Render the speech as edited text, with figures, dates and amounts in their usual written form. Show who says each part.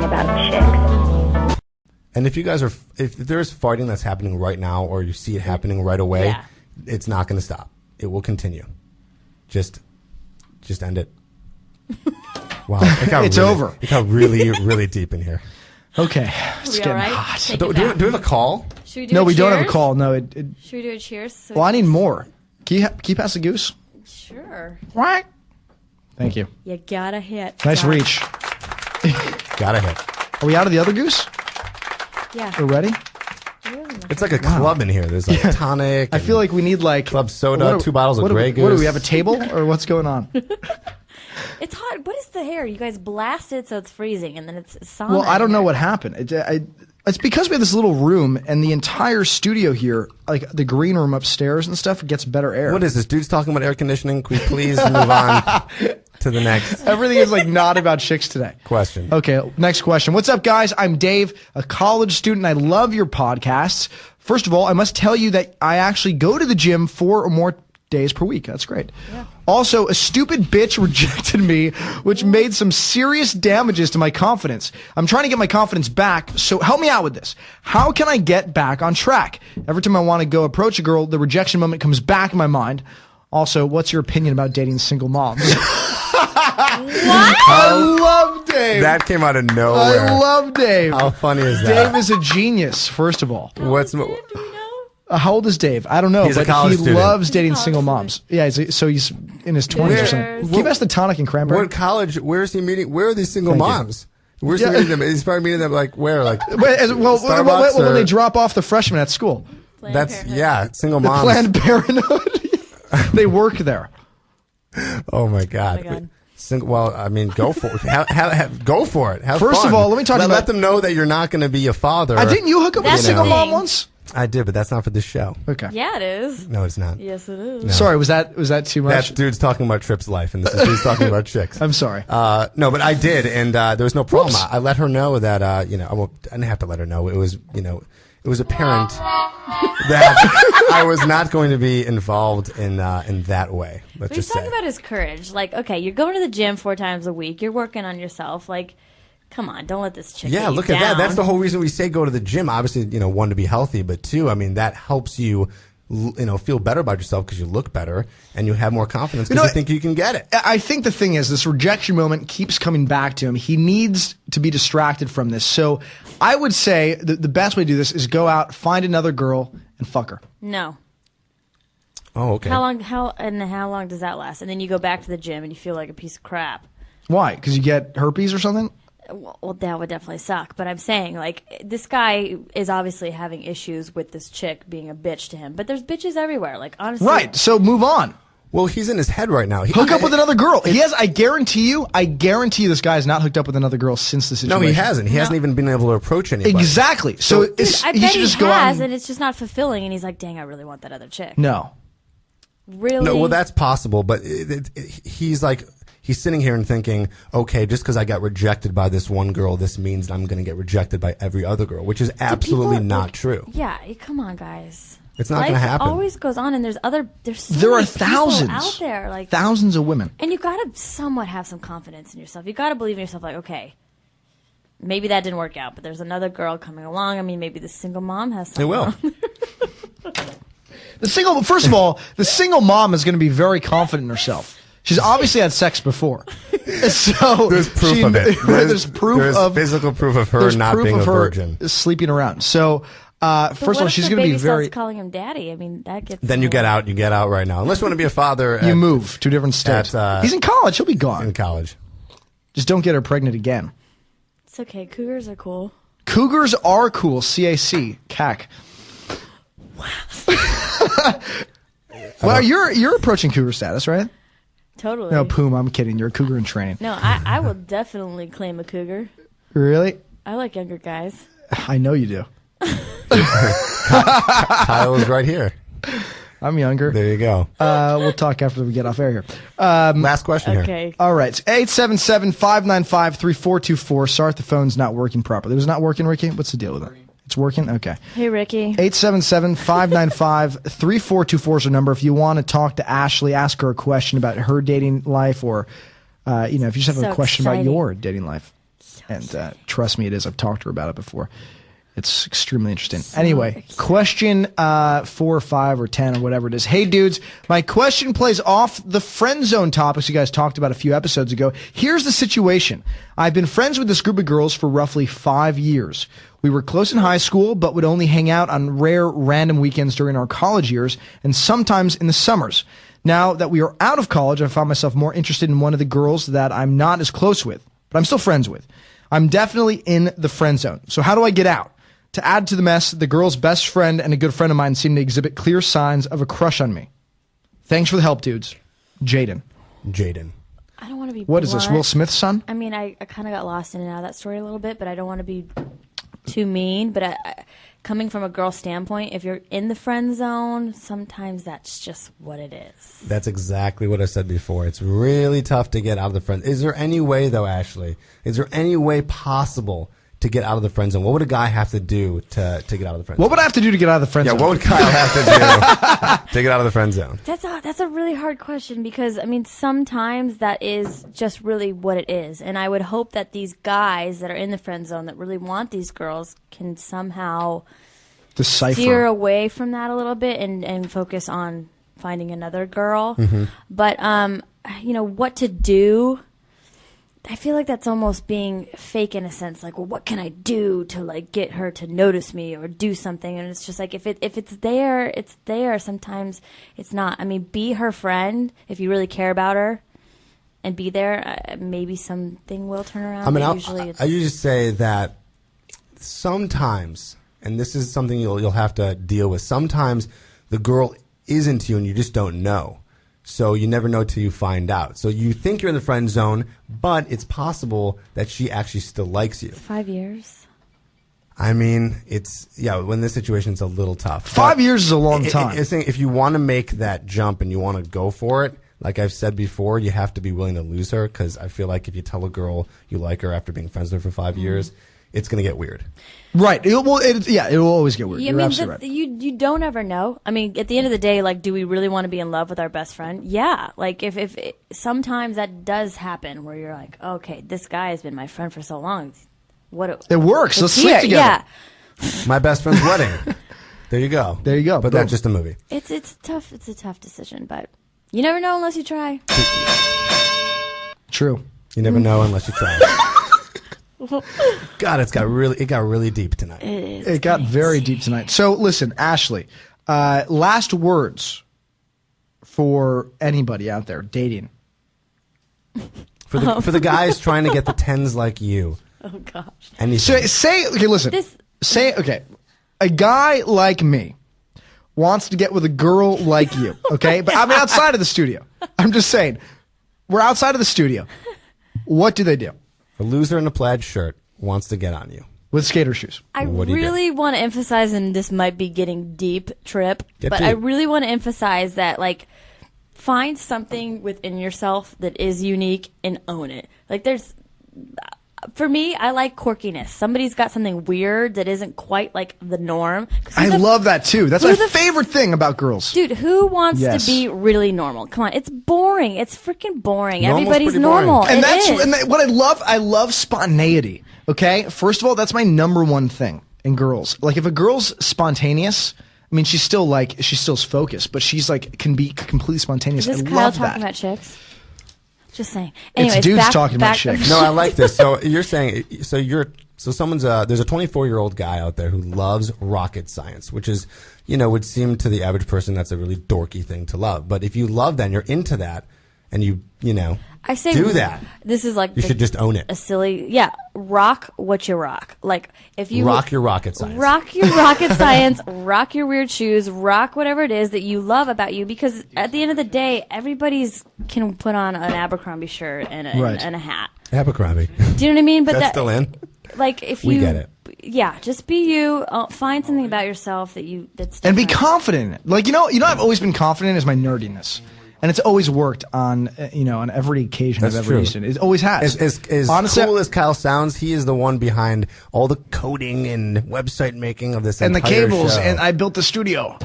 Speaker 1: about chicks.
Speaker 2: And if you guys are, if there's fighting that's happening right now, or you see it happening right away, it's not going to stop. It will continue. Just end it. Wow,
Speaker 3: it's over.
Speaker 2: It got really, really deep in here.
Speaker 3: Okay, it's getting hot.
Speaker 2: Do we have a call?
Speaker 4: Should we do
Speaker 3: no,
Speaker 4: a
Speaker 3: we don't have a
Speaker 4: cheers?
Speaker 3: call. No,
Speaker 4: Should we do a cheers? So
Speaker 3: well, I need more. Can you pass the goose?
Speaker 4: Sure.
Speaker 3: What? Thank you.
Speaker 4: You gotta hit.
Speaker 3: Nice reach.
Speaker 2: Gotta hit.
Speaker 3: Are we out of the other goose?
Speaker 4: Yeah.
Speaker 3: We're ready?
Speaker 2: It's like a club in here. There's like tonic.
Speaker 3: I feel like we need like
Speaker 2: club soda, 2 bottles of Grey Goose.
Speaker 3: What do we have, a table or what's going on?
Speaker 4: It's hot. What is the hair? You guys blast it so it's freezing, and then it's sauna.
Speaker 3: Well, I don't know what happened. It's because we have this little room, and the entire studio here, like the green room upstairs and stuff, gets better air.
Speaker 2: What is this? Dude's talking about air conditioning. Can we please move on to the next?
Speaker 3: Everything is like not about chicks today.
Speaker 2: Question.
Speaker 3: Okay, next question. What's up, guys? I'm Dave, a college student. I love your podcasts. First of all, I must tell you that I actually go to the gym 4 or more days per week. That's great. Yeah. Also, a stupid bitch rejected me, which made some serious damages to my confidence. I'm trying to get my confidence back, so help me out with this. How can I get back on track? Every time I want to go approach a girl, the rejection moment comes back in my mind. Also, what's your opinion about dating single moms?
Speaker 4: What?
Speaker 3: I love Dave.
Speaker 2: That came out of nowhere.
Speaker 3: I love Dave.
Speaker 2: How funny is that?
Speaker 3: Dave is a genius, first of all.
Speaker 2: What's
Speaker 4: Do we know?
Speaker 3: how old is Dave? I don't know,
Speaker 2: He's a
Speaker 3: but
Speaker 2: college
Speaker 3: he
Speaker 2: student.
Speaker 3: loves dating single moms. Yeah, he's in his 20s or something. Can you pass the tonic and cranberry?
Speaker 2: What college? Where is he meeting? Where are these single
Speaker 3: Thank you.
Speaker 2: moms? Where's he meeting them? He's probably meeting them like where? Like
Speaker 3: Well, when they drop off the freshmen at school.
Speaker 2: Single moms.
Speaker 3: Planned Parenthood. They work there.
Speaker 2: Oh my God. Well, I mean, go for it. Go for it. Have
Speaker 3: First
Speaker 2: fun.
Speaker 3: of all, let me talk about.
Speaker 2: Let them know that you're not going to be a father.
Speaker 3: Didn't you hook up with a single mom once?
Speaker 2: I did, but that's not for this show.
Speaker 3: Okay.
Speaker 4: Yeah, it is.
Speaker 2: No, it's not.
Speaker 4: Yes, it is.
Speaker 2: No.
Speaker 3: Sorry, was that too much?
Speaker 2: That dude's talking about Tripp's life, and this is dude's talking about chicks.
Speaker 3: I'm sorry.
Speaker 2: No, but I did, and there was no problem.
Speaker 3: Whoops.
Speaker 2: I let her know that I didn't have to let her know. It was it was apparent that I was not going to be involved in that way.
Speaker 4: But he's talking about his courage. Like, okay, you're going to the gym 4 times a week. You're working on yourself. Like, come on, don't let this chick get you
Speaker 2: look
Speaker 4: down.
Speaker 2: at that. That's the whole reason we say go to the gym. Obviously, 1, to be healthy, but 2, I mean, that helps you, feel better about yourself because you look better and you have more confidence because you think you can get it.
Speaker 3: I think the thing is, this rejection moment keeps coming back to him. He needs to be distracted from this. So I would say the best way to do this is go out, find another girl, and fuck her.
Speaker 4: No.
Speaker 2: Oh, okay.
Speaker 4: How long does that last? And then you go back to the gym and you feel like a piece of crap.
Speaker 3: Why? Because you get herpes or something?
Speaker 4: Well, that would definitely suck. But I'm saying, like, this guy is obviously having issues with this chick being a bitch to him. But there's bitches everywhere. Like, honestly.
Speaker 3: Right. So move on.
Speaker 2: Well, he's in his head right now.
Speaker 3: Hook up with another girl. I guarantee you this guy has not hooked up with another girl since the situation.
Speaker 2: No, he hasn't. He hasn't even been able to approach anybody.
Speaker 3: Exactly. So
Speaker 4: I bet
Speaker 3: he should just go out
Speaker 4: and it's just not fulfilling. And he's like, dang, I really want that other chick.
Speaker 3: No.
Speaker 4: Really?
Speaker 2: No, well, that's possible. But he's like... He's sitting here and thinking, okay, just because I got rejected by this one girl, this means I'm going to get rejected by every other girl, which is absolutely not true.
Speaker 4: Yeah, come on, guys.
Speaker 2: It's not going to happen.
Speaker 4: Life always goes on, and there
Speaker 3: are thousands
Speaker 4: out there, like
Speaker 3: thousands of women,
Speaker 4: and you got to somewhat have some confidence in yourself. You got to believe in yourself. Like, okay, maybe that didn't work out, but there's another girl coming along. I mean, maybe the single mom has something.
Speaker 2: It will.
Speaker 3: First of all, the single mom is going to be very confident in herself. She's obviously had sex before. So
Speaker 2: there's proof of it.
Speaker 3: There's
Speaker 2: physical proof of her not being a virgin.
Speaker 3: Sleeping around. So, first of all, she's going to be very...
Speaker 4: calling him daddy. I mean, that gets...
Speaker 2: Then you get out. You get out right now. Unless you want to be a father.
Speaker 3: You move to a different state. He's in college. He'll be gone.
Speaker 2: In college.
Speaker 3: Just don't get her pregnant again.
Speaker 4: It's okay. Cougars are cool.
Speaker 3: Cougars are cool. CAC. CAC. Wow. Well, you're approaching cougar status, right?
Speaker 4: Totally.
Speaker 3: No, Poom, I'm kidding. You're a cougar in training.
Speaker 4: No, I will definitely claim a cougar.
Speaker 3: Really?
Speaker 4: I like younger guys.
Speaker 3: I know you do.
Speaker 2: Kyle is right here.
Speaker 3: I'm younger.
Speaker 2: There you go.
Speaker 3: We'll talk after we get off air here.
Speaker 2: Last question here.
Speaker 4: Okay.
Speaker 3: All right. 877-595-3424. Sorry if the phone's not working properly. It was not working, Ricky? What's the deal with it? It's working? Okay.
Speaker 4: Hey, Ricky.
Speaker 3: 877-595-3424 is her number. If you want to talk to Ashley, ask her a question about her dating life, or, if you just have a question about your dating life.
Speaker 4: So
Speaker 3: And trust me, it is. I've talked to her about it before. It's extremely interesting. Anyway, question 4 or 5 or 10 or whatever it is. Hey, dudes, my question plays off the friend zone topics you guys talked about a few episodes ago. Here's the situation. I've been friends with this group of girls for roughly 5 years. We were close in high school, but would only hang out on rare, random weekends during our college years and sometimes in the summers. Now that we are out of college, I found myself more interested in one of the girls that I'm not as close with, but I'm still friends with. I'm definitely in the friend zone. So how do I get out? To add to the mess, the girl's best friend and a good friend of mine seem to exhibit clear signs of a crush on me. Thanks for the help, dudes. Jaden.
Speaker 4: I don't want to be
Speaker 3: What is this, Will Smith's son?
Speaker 4: I mean, I kind of got lost in and out of that story a little bit, but I don't want to be too mean. But coming from a girl standpoint, if you're in the friend zone, sometimes that's just what it is.
Speaker 2: That's exactly what I said before. It's really tough to get out of the friend. Is there any way, though, Ashley? Is there any way possible to get out of the friend zone? What would a guy have to do to get out of the friend zone?
Speaker 3: What would I have to do to get out of the friend zone?
Speaker 2: Yeah, what would Kyle have to do to get out of the friend zone?
Speaker 4: That's a really hard question because, I mean, sometimes that is just really what it is. And I would hope that these guys that are in the friend zone that really want these girls can somehow
Speaker 3: decipher,
Speaker 4: steer away from that a little bit and focus on finding another girl. Mm-hmm. But, what to do? I feel like that's almost being fake in a sense. Like, well, what can I do to like get her to notice me or do something? And it's just like if it's there, it's there. Sometimes it's not. I mean, be her friend if you really care about her, and be there. Maybe something will turn around.
Speaker 2: I mean, I usually say that sometimes, and this is something you'll have to deal with. Sometimes the girl is into you and you just don't know. So you never know till you find out. So you think you're in the friend zone, but it's possible that she actually still likes you.
Speaker 4: 5 years.
Speaker 2: I mean, when this situation, it's a little tough.
Speaker 3: 5 years is a long time.
Speaker 2: If you want to make that jump and you want to go for it, like I've said before, you have to be willing to lose her, because I feel like if you tell a girl you like her after being friends with her for 5 years, it's going to get weird.
Speaker 3: Right. It will always get weird. You're absolutely right.
Speaker 4: You don't ever know. I mean, at the end of the day, like, do we really want to be in love with our best friend? Yeah. Like, if sometimes that does happen where you're like, okay, this guy has been my friend for so long.
Speaker 3: It works. Let's sleep together.
Speaker 4: Yeah.
Speaker 2: My best friend's wedding. There you go. But that's just a movie.
Speaker 4: It's tough. It's a tough decision, but you never know unless you try.
Speaker 3: True.
Speaker 2: You never know unless you try. God, it got really deep tonight.
Speaker 3: It got very deep tonight. So listen, Ashley, last for anybody out there dating.
Speaker 2: For the guys trying to get the 10s like you.
Speaker 4: Oh gosh.
Speaker 3: Okay, a guy like me wants to get with a girl like you, okay? But I'm outside of the studio. I'm just saying, we're outside of the studio. What do they do?
Speaker 2: A loser in a plaid shirt wants to get on you.
Speaker 3: With skater shoes.
Speaker 4: I really want to emphasize, and this might be getting deep, Tripp, I really want to emphasize that, like, find something within yourself that is unique and own it. Like, for me, I like quirkiness. Somebody's got something weird that isn't quite like the norm.
Speaker 3: I love that too. That's my favorite thing about girls.
Speaker 4: Dude, who wants to be really normal? Come on, it's boring. It's freaking boring.
Speaker 2: Normal's
Speaker 4: Everybody's normal.
Speaker 2: Boring.
Speaker 3: And what I love spontaneity. Okay, first of all, that's my number one thing in girls. Like, if a girl's spontaneous, I mean, she's still focused, but she's like can be completely spontaneous.
Speaker 4: Is this
Speaker 3: I
Speaker 4: Kyle
Speaker 3: love
Speaker 4: talking
Speaker 3: that.
Speaker 4: about chicks? Just saying. Anyways,
Speaker 3: it's dudes talking about chicks.
Speaker 2: No, I like this. So you're saying, someone's there's a 24-year-old guy out there who loves rocket science, which is, would seem to the average person that's a really dorky thing to love. But if you love that and you're into that, and
Speaker 4: I say
Speaker 2: do that.
Speaker 4: This is like
Speaker 2: you should just own it.
Speaker 4: A silly, rock what you rock. Like, if you
Speaker 2: rock your rocket science,
Speaker 4: rock your rocket science, rock your weird shoes, rock whatever it is that you love about you. Because at the end of the day, everybody's can put on an Abercrombie shirt and a hat.
Speaker 2: Abercrombie.
Speaker 4: Do you know what I mean? But
Speaker 2: that's still in.
Speaker 4: Like, if
Speaker 2: we get it.
Speaker 4: Yeah, just be you. Find something about yourself that's
Speaker 3: and be confident in it. Like, I've always been confident is my nerdiness. And it's always worked on, on every occasion I've ever used it. It always has.
Speaker 2: As honestly, cool as Kyle sounds, he is the one behind all the coding and website making of this
Speaker 3: and
Speaker 2: entire
Speaker 3: the cables.
Speaker 2: show.
Speaker 3: And I built the studio.